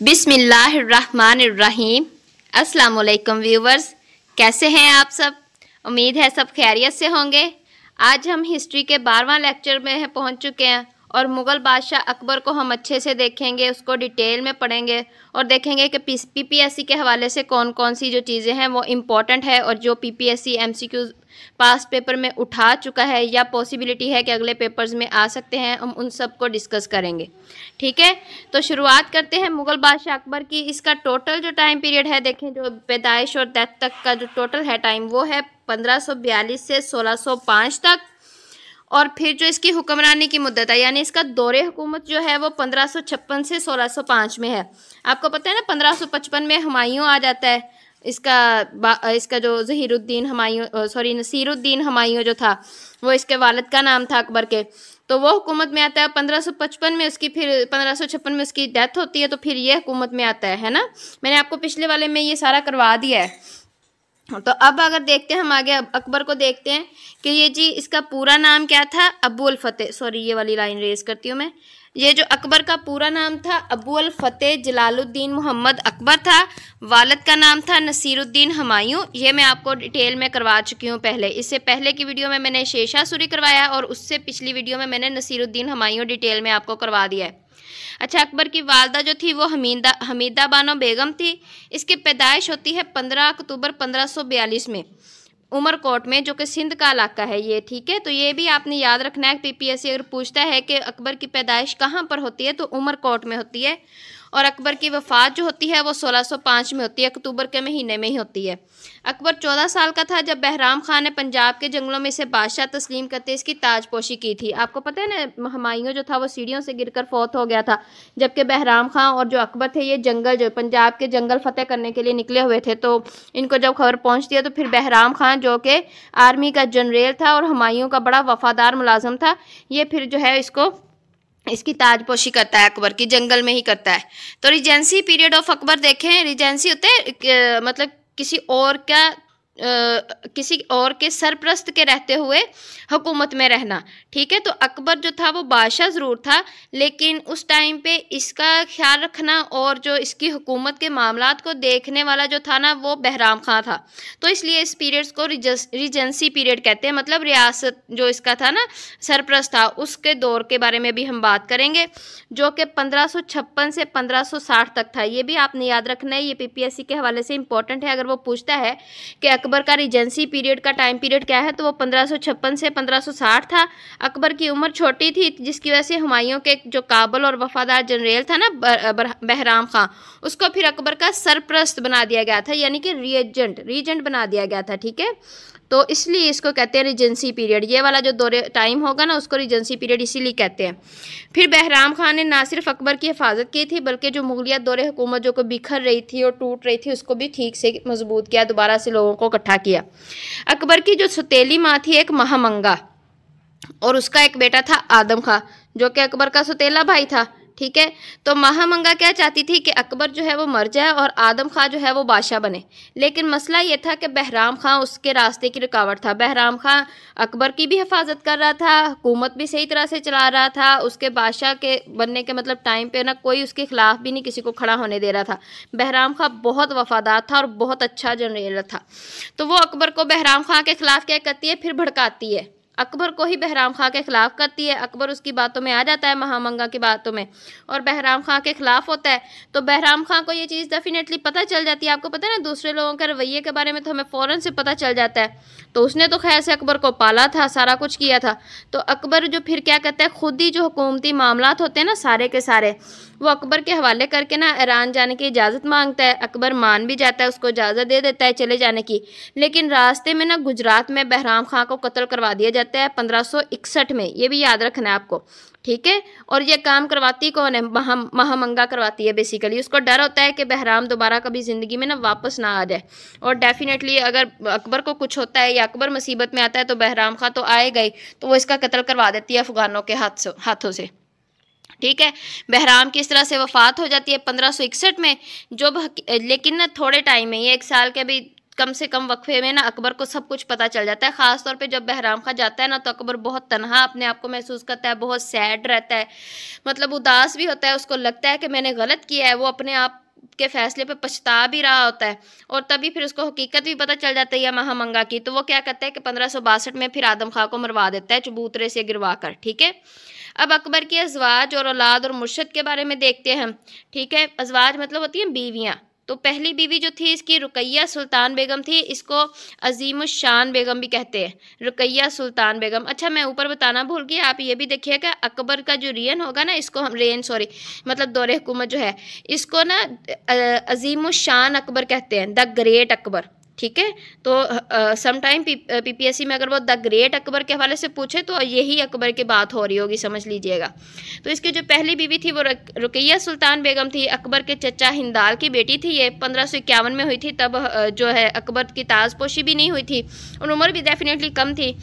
बिस्मिल्लाहिर्रहमानिर्रहीम। अस्सलाम वालेकुम व्यूवर्स, कैसे हैं आप सब? उम्मीद है सब खैरियत से होंगे। आज हम हिस्ट्री के 12वां लेक्चर में पहुंच चुके हैं और मुग़ल बादशाह अकबर को हम अच्छे से देखेंगे, उसको डिटेल में पढ़ेंगे और देखेंगे कि पीपीएससी के हवाले से कौन कौन सी जो चीज़ें हैं वो इम्पॉर्टेंट है और जो पीपीएससी एमसीक्यूज़ पास्ट पेपर में उठा चुका है या पॉसिबिलिटी है कि अगले पेपर्स में आ सकते हैं, हम उन सब को डिस्कस करेंगे। ठीक है, तो शुरुआत करते हैं मुग़ल बादशाह अकबर की। इसका टोटल जो टाइम पीरियड है, देखें जो पैदाइश और डेथ तक का जो टोटल है टाइम, वो है 1542 से 1605 तक। और फिर जो इसकी हुक्मरानी की मुद्दत है, यानी इसका दौरे हुकूमत जो है वो 1556 से 1605 में है। आपको पता है ना, 1555 में हुमायूं आ जाता है। इसका जो नसीरुद्दीन हुमायूं जो था, वो इसके वालिद का नाम था अकबर के, तो वो हुकूमत में आता है। 1555 में उसकी, फिर 1556 में उसकी डेथ होती है, तो फिर ये हुकूमत में आता है ना। मैंने आपको पिछले वाले में ये सारा करवा दिया है। तो अब अगर देखते हैं हम आगे अकबर को देखते हैं कि ये जी इसका पूरा नाम क्या था, अबू अल फतेह, सॉरी ये वाली लाइन रेज करती हूँ मैं। ये जो अकबर का पूरा नाम था अबू अल फतेह जलालुद्दीन मोहम्मद अकबर था। वालिद का नाम था नसीरुद्दीन हुमायूं। ये मैं आपको डिटेल में करवा चुकी हूँ पहले। इससे पहले की वीडियो में मैंने शेरशाह सूरी करवाया और उससे पिछली वीडियो में मैंने नसीरुद्दीन हुमायूं डिटेल में आपको करवा दिया है। अच्छा, अकबर की वालदा जो थी वो हमीदा बानो बेगम थी। इसकी पैदाइश होती है 15 अक्टूबर 1542 में उमरकोट में, जो कि सिंध का इलाका है ये। ठीक है, तो ये भी आपने याद रखना है। पीपीएससी अगर पूछता है कि अकबर की पैदाइश कहाँ पर होती है, तो उमरकोट में होती है। और अकबर की वफ़ात जो होती है वो 1605 में होती है, अक्टूबर के महीने में ही होती है। अकबर 14 साल का था जब बहराम खान ने पंजाब के जंगलों में इसे बादशाह तस्लीम करते इसकी ताजपोशी की थी। आपको पता है ना, हुमायूं जो था वो सीढ़ियों से गिरकर फौत हो गया था, जबकि बहराम खान और जो अकबर थे ये जंगल, जो पंजाब के जंगल फतेह करने के लिए निकले हुए थे। तो इनको जब खबर पहुँचती है तो फिर बहराम खान जो कि आर्मी का जनरल था और हुमायूं का बड़ा वफादार मुलाजिम था, ये फिर जो है इसकी ताजपोशी करता है, अकबर की जंगल में ही करता है। तो रिजेंसी पीरियड ऑफ अकबर देखें, रिजेंसी होते हैं मतलब किसी और के सरप्रस्त के रहते हुए हुकूमत में रहना। ठीक है, तो अकबर जो था वो बादशाह ज़रूर था, लेकिन उस टाइम पे इसका ख्याल रखना और जो इसकी हुकूमत के मामलात को देखने वाला जो था ना, वो बहराम खां था। तो इसलिए इस पीरियड्स को रिजेंसी पीरियड कहते हैं। मतलब रियासत जो इसका था ना, सरप्रस्त था, उसके दौर के बारे में भी हम बात करेंगे, जो कि 1556 से 1560 तक था। ये भी आपने याद रखना है, ये पीपीएससी के हवाले से इंपॉर्टेंट है। अगर वो पूछता है कि अकबर का रिजेंसी पीरियड का टाइम पीरियड क्या है, तो वो 1556 से 1560 था। अकबर की उम्र छोटी थी, जिसकी वजह से हुमायूं के जो काबल और वफादार जनरल था ना बहराम खां, उसको फिर अकबर का सरप्रस्त बना दिया गया था, यानी कि रीजेंट बना दिया गया था। ठीक है, तो इसलिए इसको कहते हैं रिजेंसी पीरियड। ये वाला जो दौरे टाइम होगा ना, उसको रिजेंसी पीरियड इसीलिए कहते हैं। फिर बहराम खान ने ना सिर्फ अकबर की हिफाजत की थी, बल्कि जो मुगलिया दौरे हुकूमत जो को बिखर रही थी और टूट रही थी, उसको भी ठीक से मजबूत किया, दोबारा से लोगों को इकट्ठा किया। अकबर की जो सौतेली माँ थी एक महामंगा, और उसका एक बेटा था आदम खां, जो कि अकबर का सौतेला भाई था। ठीक है, तो महामंगा क्या चाहती थी कि अकबर जो है वो मर जाए और आदम खां जो है वो बादशाह बने। लेकिन मसला ये था कि बहराम खां उसके रास्ते की रुकावट था। बहराम खां अकबर की भी हिफाजत कर रहा था, हुकूमत भी सही तरह से चला रहा था, उसके बादशाह के बनने के मतलब टाइम पे ना कोई उसके खिलाफ भी नहीं किसी को खड़ा होने दे रहा था। बहराम खां बहुत वफादार था और बहुत अच्छा जनरल था। तो वो अकबर को बहराम खां के खिलाफ क्या करती है, फिर भड़काती है, अकबर को ही बहराम खां के खिलाफ करती है। अकबर उसकी बातों में आ जाता है, महामंगा की बातों में, और बहराम खां के खिलाफ होता है। तो बहराम खां को ये चीज़ डेफिनेटली पता चल जाती है। आपको पता है ना, दूसरे लोगों के रवैये के बारे में तो हमें फ़ौरन से पता चल जाता है। तो उसने तो खैर से अकबर को पाला था, सारा कुछ किया था। तो अकबर जो फिर क्या करता है, खुद ही जो हुकूमती मामलात होते हैं ना सारे के सारे, वो अकबर के हवाले करके ना ईरान जाने की इजाज़त मांगता है। अकबर मान भी जाता है, उसको इजाज़त दे देता है चले जाने की। लेकिन रास्ते में ना गुजरात में बहराम खां को कत्ल करवा दिया जाता है 1561 में। ये भी याद रखना है आपको। ठीक है, और ये काम करवाती कौन है, महामंगा करवाती है। बेसिकली उसको डर होता है कि बहराम दोबारा कभी ज़िंदगी में ना वापस ना आ जाए, और डेफिनेटली अगर अकबर को कुछ होता है या अकबर मुसीबत में आता है तो बहराम खां तो आएगा ही, तो वो इसका कत्ल करवा देती है अफगानों के हाथों से। ठीक है, बहराम की इस तरह से वफात हो जाती है 1561 में। लेकिन ना थोड़े टाइम में, ये 1 साल के भी कम से कम वक्फे में ना अकबर को सब कुछ पता चल जाता है। ख़ास तौर पे जब बहराम खां जाता है ना तो अकबर बहुत तन्हा अपने आप को महसूस करता है, बहुत सैड रहता है, मतलब उदास भी होता है। उसको लगता है कि मैंने गलत किया है, वो अपने आप के फैसले पे पछता भी रहा होता है। और तभी फिर उसको हकीकत भी पता चल जाती है महामंगा की। तो वो क्या करता है कि 1562 में फिर आदम खां को मरवा देता है चबूतरे से गिरवा कर। ठीक है, अब अकबर की अजवाज और औलाद और मुर्शद के बारे में देखते हैं हम। ठीक है, अजवाज मतलब होती हैं बीवियाँ। तो पहली बीवी जो थी इसकी रुकैया सुल्तान बेगम थी, इसको अजीमुशान बेगम भी कहते हैं, रुकैया सुल्तान बेगम। अच्छा मैं ऊपर बताना भूल गई, आप ये भी देखिएगा अकबर का जो रेन होगा ना, इसको हम रेन सॉरी मतलब दौरे हुकूमत जो है इसको ना अजीमुशान अकबर कहते हैं, द ग्रेट अकबर। ठीक है, तो समटाइम पीपीएससी में अगर वो द ग्रेट अकबर के हवाले से पूछे तो यही अकबर की बात हो रही होगी, समझ लीजिएगा। तो इसकी जो पहली बीवी थी वो रुकैया सुल्तान बेगम थी, अकबर के चचा हिंदाल की बेटी थी। ये 1551 में हुई थी, तब जो है अकबर की ताजपोशी भी नहीं हुई थी और उम्र भी डेफिनेटली कम थी।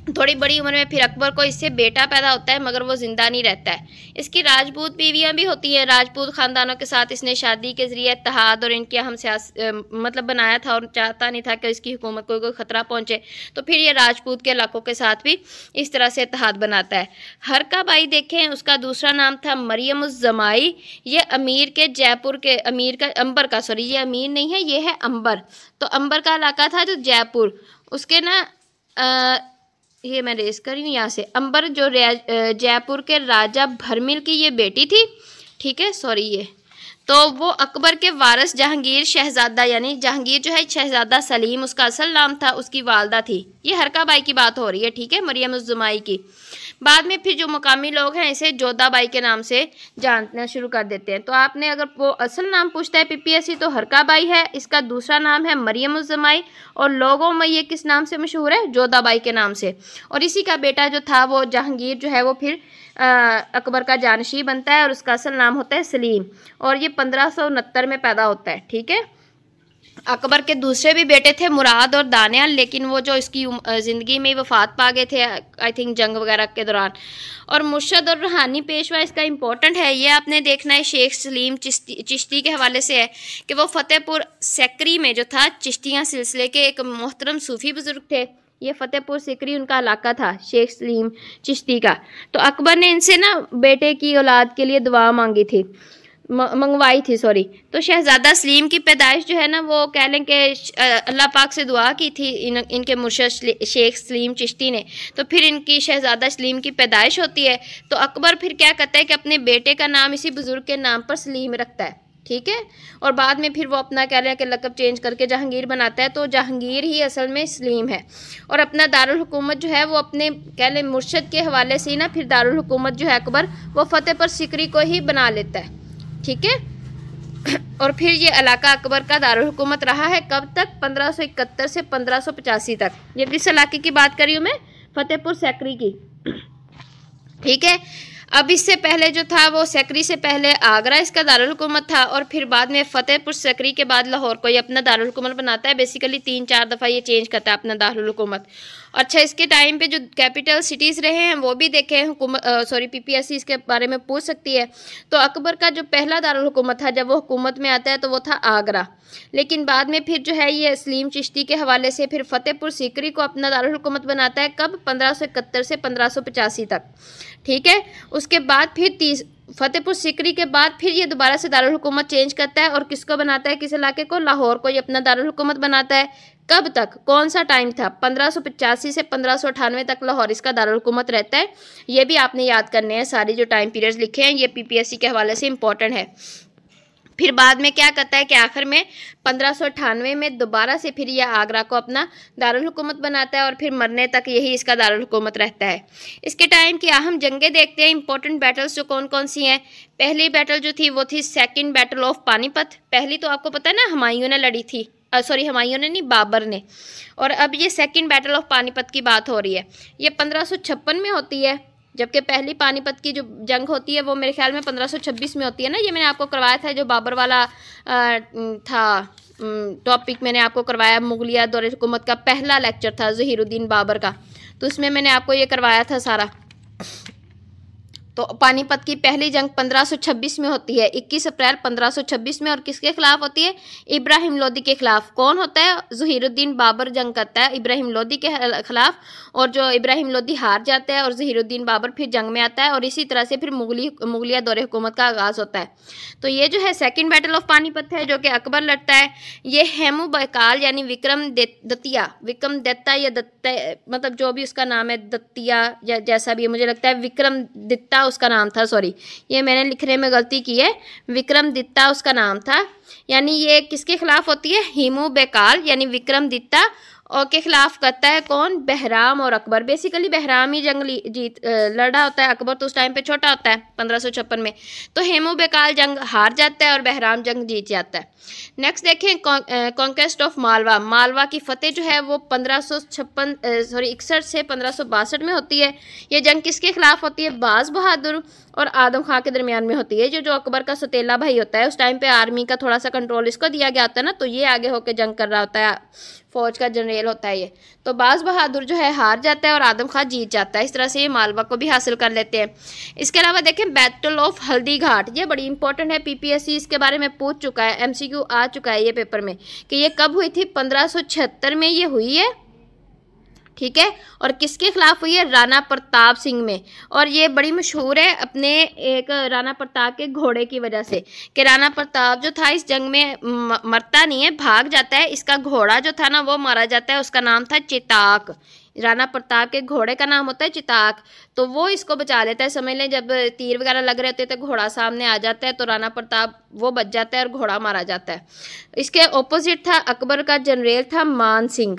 थोड़ी बड़ी उम्र में फिर अकबर को इससे बेटा पैदा होता है मगर वो ज़िंदा नहीं रहता है। इसकी राजपूत बीवियां भी होती हैं, राजपूत ख़ानदानों के साथ इसने शादी के ज़रिए इत्तेहाद और इनके हम मतलब बनाया था और चाहता नहीं था कि इसकी हुकूमत को कोई ख़तरा पहुँचे। तो फिर ये राजपूत के इलाकों के साथ भी इस तरह से इत्तेहाद बनाता है। हरका बाई देखें, उसका दूसरा नाम था मरियम उज़ जमाई। ये अमीर के जयपुर के अमीर का अंबर का सॉरी ये अमीर नहीं है, ये है अंबर। तो अंबर का इलाका था जो जयपुर, उसके ना ये मैं रेस कर रही हूँ यहाँ से। अंबर जो जयपुर के राजा भरमिल की ये बेटी थी। ठीक है, सॉरी ये तो वो अकबर के वारिस जहांगीर शहजादा, यानी जहांगीर जो है शहजादा सलीम उसका असल नाम था, उसकी वालदा थी। ये हरका बाई की बात हो रही है। ठीक है, मरियम उज़ ज़माई की। बाद में फिर जो मुकामी लोग हैं इसे जोधा बाई के नाम से जानना शुरू कर देते हैं। तो आपने अगर वो असल नाम पूछता है पीपीएससी तो हरका बाई है, इसका दूसरा नाम है मरियम उज़ ज़माई और लोगों में ये किस नाम से मशहूर है, जोधा बाई के नाम से। और इसी का बेटा जो था वो जहांगीर जो है वो फिर अकबर का जानशी बनता है और उसका असल नाम होता है सलीम और ये 1569 में पैदा होता है। ठीक है, अकबर के दूसरे भी बेटे थे मुराद और दानियाल, लेकिन वो जो इसकी ज़िंदगी में वफ़ात पा गए थे आई थिंक जंग वगैरह के दौरान। और मुर्शद और रूहानी पेशवा इसका इम्पोर्टेंट है, ये आपने देखना है शेख सलीम चिश्ती के हवाले से है कि वो फतेहपुर सिकरी में जो था चिश्तियाँ सिलसिले के एक मोहतरम सूफ़ी बुज़ुर्ग थे। ये फतेहपुर सिकरी उनका इलाका था शेख सलीम चिश्ती का। तो अकबर ने इनसे ना बेटे की औलाद के लिए दुआ मांगी थी, मंगवाई थी सॉरी। तो शहजादा सलीम की पैदाइश जो है ना वो कह लें कि अल्लाह पाक से दुआ की थी इनके मुर्शद शेख सलीम चिश्ती ने। तो फिर इनकी शहजादा सलीम की पैदाइश होती है। तो अकबर फिर क्या करता है कि अपने बेटे का नाम इसी बुज़ुर्ग के नाम पर सलीम रखता है। ठीक है, और बाद में फिर वो अपना कह रहे हैं कि लक़ब चेंज करके जहांगीर बनाता है। तो जहांगीर ही असल में सलीम है। और अपना दारुल हुकूमत जो है वो अपने कह लें मुर्शद के हवाले से ही ना फिर दारुल हुकूमत जो है अकबर वो फतेहपुर सिकरी को ही बना लेता है। ठीक है, और फिर ये इलाका अकबर का दारुल हुकूमत रहा है कब तक, 1571 से 1585 तक। ये किस इलाके की बात कर रही हूँ मैं, फतेहपुर सिकरी की। ठीक है, अब इससे पहले जो था वो सिकरी से पहले आगरा इसका दारुल हुकूमत था और फिर बाद में फतेहपुर सिकरी के बाद लाहौर को ये अपना दारुल हुकूमत बनाता है। बेसिकली 3-4 दफ़ा ये चेंज करता है अपना दारुल हुकूमत। अच्छा, इसके टाइम पे जो कैपिटल सिटीज़ रहे हैं वो भी देखें, हुकूमत सॉरी पीपीएससी इसके बारे में पूछ सकती है। तो अकबर का जो पहला दारुल हुकूमत था जब वो हुकूमत में आता है तो वो था आगरा, लेकिन बाद में फिर जो है ये सलीम चिश्ती के हवाले से फिर फतेहपुर सिकरी को अपना दारुल हुकूमत बनाता है कब, 1571 से 1585 तक। ठीक है, उसके बाद फिर फतेहपुर सिकरी के बाद फिर ये दोबारा से दारुल हुकूमत चेंज करता है और किसको बनाता है, किस इलाके को, लाहौर को ये अपना दारुल हुकूमत बनाता है। कब तक, कौन सा टाइम था, 1585 से 1598 तक लाहौर इसका दारुल हुकूमत रहता है। ये भी आपने याद करने हैं, सारी जो टाइम पीरियड्स लिखे हैं ये पीपीएससी के हवाले से इंपॉर्टेंट है। फिर बाद में क्या करता है कि आखिर में 1598 में दोबारा से फिर यह आगरा को अपना दारुल हुकूमत बनाता है और फिर मरने तक यही इसका दारुल हुकूमत रहता है। इसके टाइम की अहम जंगें देखते हैं, इंपॉर्टेंट बैटल्स जो कौन कौन सी हैं। पहली बैटल जो थी वो थी सेकंड बैटल ऑफ पानीपत। पहली तो आपको पता है ना हुमायूं ने लड़ी थी, सॉरी हुमायूं ने नहीं, बाबर ने। और अब ये सेकंड बैटल ऑफ पानीपत की बात हो रही है, ये 1556 में होती है, जबकि पहली पानीपत की जो जंग होती है वो मेरे ख्याल में 1526 में होती है ना। ये मैंने आपको करवाया था, जो बाबर वाला था टॉपिक मैंने आपको करवाया, मुगलिया दौरे हुकूमत का पहला लेक्चर था ज़हीरुद्दीन बाबर का, तो उसमें मैंने आपको ये करवाया था सारा। तो पानीपत की पहली जंग 1526 में होती है, 21 अप्रैल 1526 में। और किसके खिलाफ होती है? इब्राहिम लोदी के खिलाफ। कौन होता है? ज़हीरुद्दीन बाबर जंग करता है इब्राहिम लोदी के खिलाफ, और जो इब्राहिम लोदी हार जाता है और ज़हीरुद्दीन बाबर फिर जंग में आता है, और इसी तरह से फिर मुगलिया दौरे हुकूमत का आगाज़ होता है। तो ये जो है सेकेंड बैटल ऑफ पानीपत है, जो कि अकबर लड़ता है। ये हेमू बकाल यानी विक्रम दत्ता या दत्ता, मतलब जो भी उसका नाम है, दत्तिया जैसा भी है, मुझे लगता है विक्रम दित्ता उसका नाम था, सॉरी ये मैंने लिखने में गलती की है, विक्रमदित्ता उसका नाम था। यानी ये किसके खिलाफ होती है? हेमू बकाल यानी विक्रमदित्ता और के खिलाफ करता है कौन? बहराम और अकबर। बेसिकली बहराम ही जंग लड़ा होता है, अकबर तो उस टाइम पे छोटा होता है 1556 में। तो हेमू बकाल जंग हार जाता है और बहराम जंग जीत जाता है। नेक्स्ट देखें कॉन्क्वेस्ट ऑफ मालवा। मालवा की फतेह जो है वो 61 से 1562 में होती है। ये जंग किसके खिलाफ होती है? बाज बहादुर और आदम खां के दरमियान में होती है। जो अकबर का सौतेला भाई होता है, उस टाइम पे आर्मी का थोड़ा सा कंट्रोल इसको दिया गया होता है ना, तो ये आगे होकर जंग कर रहा होता है, फौज का जनरल होता है ये। तो बाज बहादुर जो है हार जाता है और आदम खां जीत जाता है। इस तरह से ये मालवा को भी हासिल कर लेते हैं। इसके अलावा देखें बैटल ऑफ हल्दी घाट, ये बड़ी इंपॉर्टेंट है, पीपीएससी इसके बारे में पूछ चुका है, एमसीक्यू आ चुका है ये पेपर में कि ये कब हुई थी? 1576 में ये हुई है, ठीक है। और किसके खिलाफ हुई है? राणा प्रताप सिंह में। और ये बड़ी मशहूर है अपने एक राणा प्रताप के घोड़े की वजह से, कि राणा प्रताप जो था इस जंग में मरता नहीं है, भाग जाता है। इसका घोड़ा जो था ना वो मारा जाता है, उसका नाम था चिताक। राणा प्रताप के घोड़े का नाम होता है चिताक। तो वो इसको बचा लेता है। समझ लें जब तीर वगैरह लग रहे होते हैं तो घोड़ा सामने आ जाता है, तो राणा प्रताप वो बच जाता है और घोड़ा मारा जाता है। इसके ऑपोजिट था अकबर का जनरल था मान सिंह,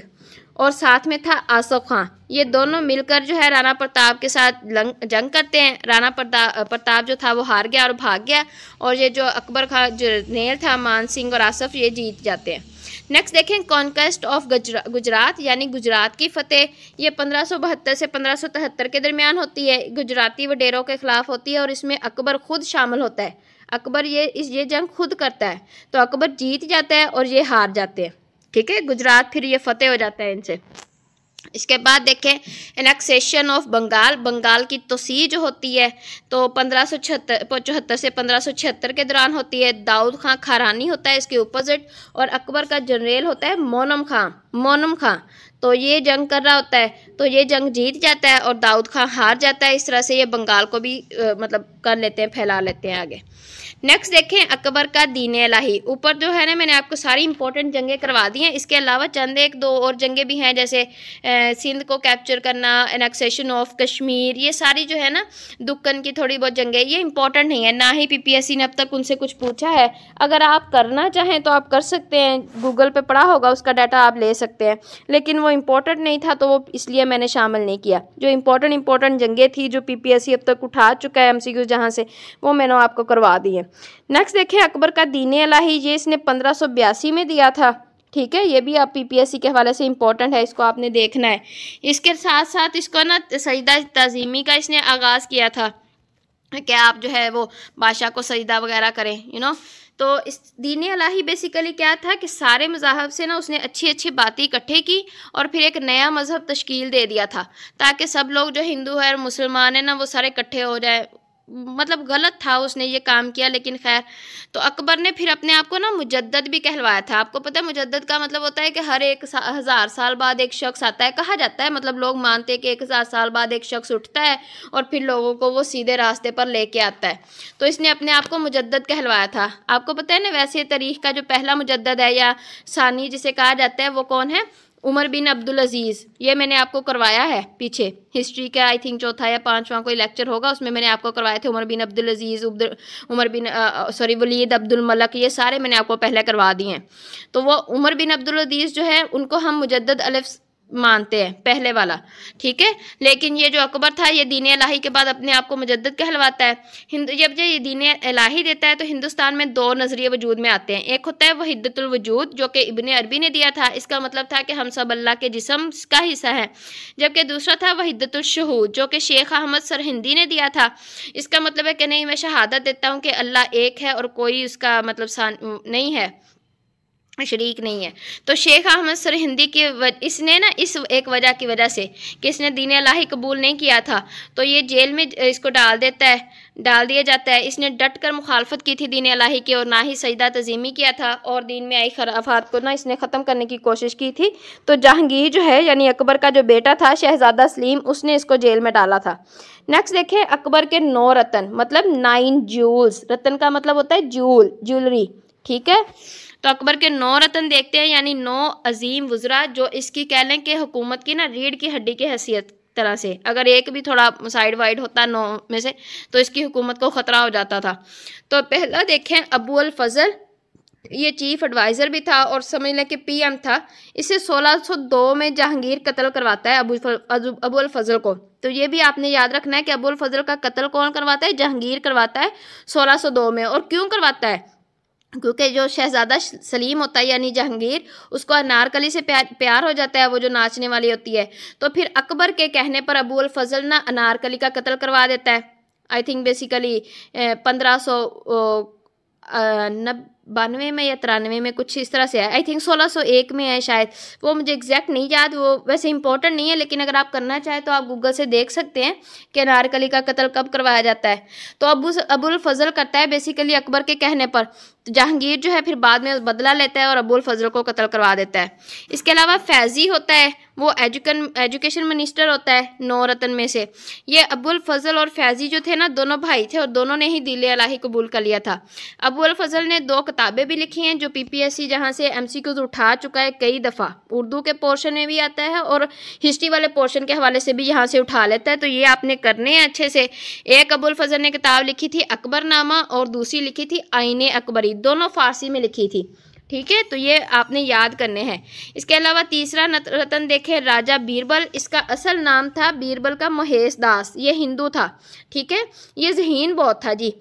और साथ में था आसफ खां। ये दोनों मिलकर जो है राणा प्रताप के साथ जंग करते हैं। राणा प्रताप जो था वो हार गया और भाग गया, और ये जो अकबर का जनरल था मान सिंह और आसफ, ये जीत जाते हैं। नेक्स्ट देखें कॉन्क्वेस्ट ऑफ गुजरात यानी गुजरात की फतेह। ये 1572 से 1573 के दरमियान होती है। गुजराती वडेरों के खिलाफ होती है और इसमें अकबर खुद शामिल होता है। अकबर ये जंग खुद करता है, तो अकबर जीत जाता है और ये हार जाते हैं, ठीक है। गुजरात फिर ये फतेह हो जाता है इनसे। इसके बाद देखें एनेक्सेशन ऑफ बंगाल। बंगाल की तोसी जो होती है तो 1575 से 1576 के दौरान होती है। दाऊद खां खारानी होता है इसके अपोजिट, और अकबर का जनरल होता है मोनम खां। तो ये जंग कर रहा होता है, तो ये जंग जीत जाता है और दाऊद खां हार जाता है। इस तरह से ये बंगाल को भी मतलब कर लेते हैं, फैला लेते हैं आगे। नेक्स्ट देखें अकबर का दीन इलाही। ऊपर जो है ना मैंने आपको सारी इंपॉर्टेंट जंगें करवा दी हैं। इसके अलावा चंद एक दो और जंगें भी हैं, जैसे सिंध को कैप्चर करना, एनेक्सेशन ऑफ कश्मीर, ये सारी जो है ना दुक्कन की थोड़ी बहुत जंगें, ये इंपॉर्टेंट नहीं है, ना ही पीपीएससी ने अब तक उनसे कुछ पूछा है। अगर आप करना चाहें तो आप कर सकते हैं, गूगल पे पड़ा होगा उसका डाटा आप ले सकते हैं, लेकिन वो इम्पोर्टेंट नहीं था तो वो इसलिए मैंने शामिल नहीं किया। जो इंपॉर्टेंट जंगें थी जो पीपीएससी अब तक उठा चुका है एमसीक्यू जहाँ से, वो मैंने आपको करवा दी है। नेक्स्ट देखिए अकबर का दीन इलाही, ये इसने 1582 में दिया था, ठीक है। ये भी आप पीपीएससी के हवाले से इंपॉर्टेंट है, इसको आपने देखना है। इसके साथ साथ इसको ना सजदा ताज़ीमी का इसने आगाज़ किया था कि आप जो है वो बादशाह को सजदा वगैरह करें, तो इस दीन इलाही बेसिकली क्या था कि सारे मज़ाहब से ना उसने अच्छी अच्छी बातें इकट्ठे की और फिर एक नया मज़हब तश्कील दे दिया था, ताकि सब लोग जो हिंदू है और मुसलमान है ना वो सारे इकट्ठे हो जाए। मतलब गलत था उसने ये काम किया, लेकिन खैर। तो अकबर ने फिर अपने आप को ना मुजद्दद भी कहलवाया था। आपको पता है मुजद्दद का मतलब होता है कि हर 1000 साल बाद एक शख्स आता है, कहा जाता है, मतलब लोग मानते हैं कि 1000 साल बाद एक शख्स उठता है और फिर लोगों को वो सीधे रास्ते पर लेके आता है। तो इसने अपने आप को मुजद्दद कहलवाया था। आपको पता है ना वैसे तारीख का जो पहला मुजद्दद है या सानी जिसे कहा जाता है वो कौन है? उमर बिन अब्दुल अजीज़। ये मैंने आपको करवाया है पीछे, हिस्ट्री का आई थिंक चौथा या पांचवा कोई लेक्चर होगा, उसमें मैंने आपको करवाए थे उमर बिन अब्दुल अजीज़, वलीद अब्दुल मलक, ये सारे मैंने आपको पहले करवा दिए हैं। तो वो उमर बिन अब्दुल अजीज़ जो है उनको हम मुजद्दद अलिफ मानते हैं, पहले वाला, ठीक है। लेकिन ये जो अकबर था ये दीन इलाही के बाद अपने आप को मुजद्दद कहलवाता है। जब ये दीन इलाही देता है तो हिंदुस्तान में दो नज़रिए वजूद में आते हैं। एक होता है वहीदतुल वजूद जो कि इब्ने अरबी ने दिया था, इसका मतलब था कि हम सब अल्लाह के जिस्म का हिस्सा है। जबकि दूसरा था वहीदतुल शुहूद जो कि शेख अहमद सरहिंदी ने दिया था। इसका मतलब है कि नहीं, मैं शहादत देता हूँ कि अल्लाह एक है और कोई उसका मतलब नहीं है, शरीक नहीं है। तो शेख अहमद सरहिंदी की इसने ना इस एक वजह की वजह से कि इसने दीन इलाही कबूल नहीं किया था, तो ये जेल में इसको डाल दिया जाता है। इसने डट कर मुखालफत की थी दीन इलाही की, और ना ही सजदा तज़ीमी किया था, और दीन में आई खराफात को ना इसने ख़त्म करने की कोशिश की थी। तो जहांगीर जो है यानी अकबर का जो बेटा था शहज़ादा सलीम, उसने इसको जेल में डाला था। नेक्स्ट देखें अकबर के 9 रतन, मतलब 9 ज्यूल्स। रतन का मतलब होता है ज्वेलरी, ठीक है। तो अकबर के 9 रतन देखते हैं, यानी 9 अजीम वज़रा जो इसकी कह लें कि हुकूमत की ना रीढ़ की हड्डी की हैसियत तरह से, अगर एक भी थोड़ा साइड वाइड होता 9 में से तो इसकी हुकूमत को ख़तरा हो जाता था। तो पहला देखें अबू अल फजल, ये चीफ एडवाइज़र भी था और समझ लें कि पीएम था। इसे 1602 में जहांगीर कत्ल करवाता है अबू अल फजल को। तो ये भी आपने याद रखना है कि अबू अल फजल का कत्ल कौन करवाता है, जहांगीर करवाता है 1602 में। और क्यों करवाता है, क्योंकि जो शहज़ादा सलीम होता है यानी जहांगीर, उसको अनारकली से प्यार हो जाता है, वो जो नाचने वाली होती है। तो फिर अकबर के कहने पर अबू अल फजल ना अनारकली का कत्ल करवा देता है। आई थिंक बेसिकली 1592 में या 93 में कुछ इस तरह से है। आई थिंक 1601 में है शायद, वो मुझे एग्जैक्ट नहीं याद, वो वैसे इंपॉर्टेंट नहीं है, लेकिन अगर आप करना चाहें तो आप गूगल से देख सकते हैं कि अनारकली का कत्ल कब करवाया जाता है। तो अबुल फजल करता है बेसिकली अकबर के कहने पर। तो जहांगीर जो है फिर बाद में बदला लेता है और अबुल फजल को कत्ल करवा देता है। इसके अलावा फैज़ी होता है, वो एजुकेशन मिनिस्टर होता है 9 रतन में से। ये अबुल फजल और फैज़ी जो थे ना, दोनों भाई थे और दोनों ने ही दीन इलाही कबूल कर लिया था। अबुल फजल ने 2 किताबें भी लिखी हैं जो PPSC जहाँ से MCQs उठा चुका है कई दफ़ा, उर्दू के पोर्शन में भी आता है और हिस्ट्री वाले पोर्शन के हवाले से भी यहाँ से उठा लेता है। तो ये आपने करने हैं अच्छे से। एक अबुल फजल ने किताब लिखी थी अकबरनामा और दूसरी लिखी थी आईने अकबरी, दोनों फारसी में लिखी थी, ठीक है। तो ये आपने याद करने हैं। इसके अलावा तीसरा रतन देखें राजा बीरबल। इसका असल नाम था बीरबल का महेश दास, ये हिंदू था, ठीक है। ये ज़हीन बहुत था जी,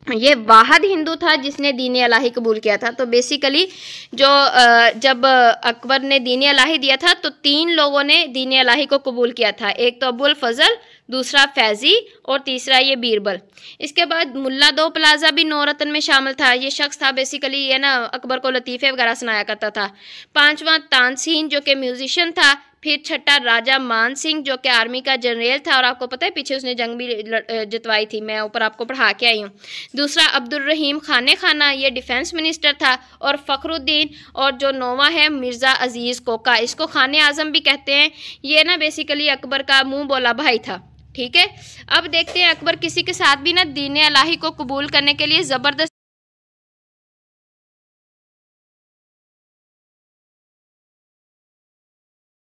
ये वाहिद हिंदू था जिसने दीन इलाही कबूल किया था। तो बेसिकली जो जब अकबर ने दीन इलाही दिया था तो 3 लोगों ने दीन इलाही को कबूल किया था, एक तो अबुल फजल, दूसरा फैज़ी और तीसरा ये बीरबल। इसके बाद मुल्ला 2 प्लाजा भी 9 रतन में शामिल था। ये शख्स था बेसिकली ये ना अकबर को लतीफ़े वगैरह सुनाया करता था। 5वां तानसीन जो कि म्यूजिशियन था। फिर 6ठा राजा मान सिंह जो कि आर्मी का जनरल था और आपको पता है पीछे उसने जंग भी जितवाई थी, मैं ऊपर आपको पढ़ा के आई हूँ। दूसरा अब्दुल रहीम खाना, ये डिफेंस मिनिस्टर था। और फ़खरुद्दीन, और जो 9वां है मिर्ज़ा अजीज़ कोका, इसको खाने आज़म भी कहते हैं। ये ना बेसिकली अकबर का मुँह बोला भाई था, ठीक है। अब देखते हैं अकबर किसी के साथ भी ना दीन इलाही को कबूल करने के लिए ज़बरदस्त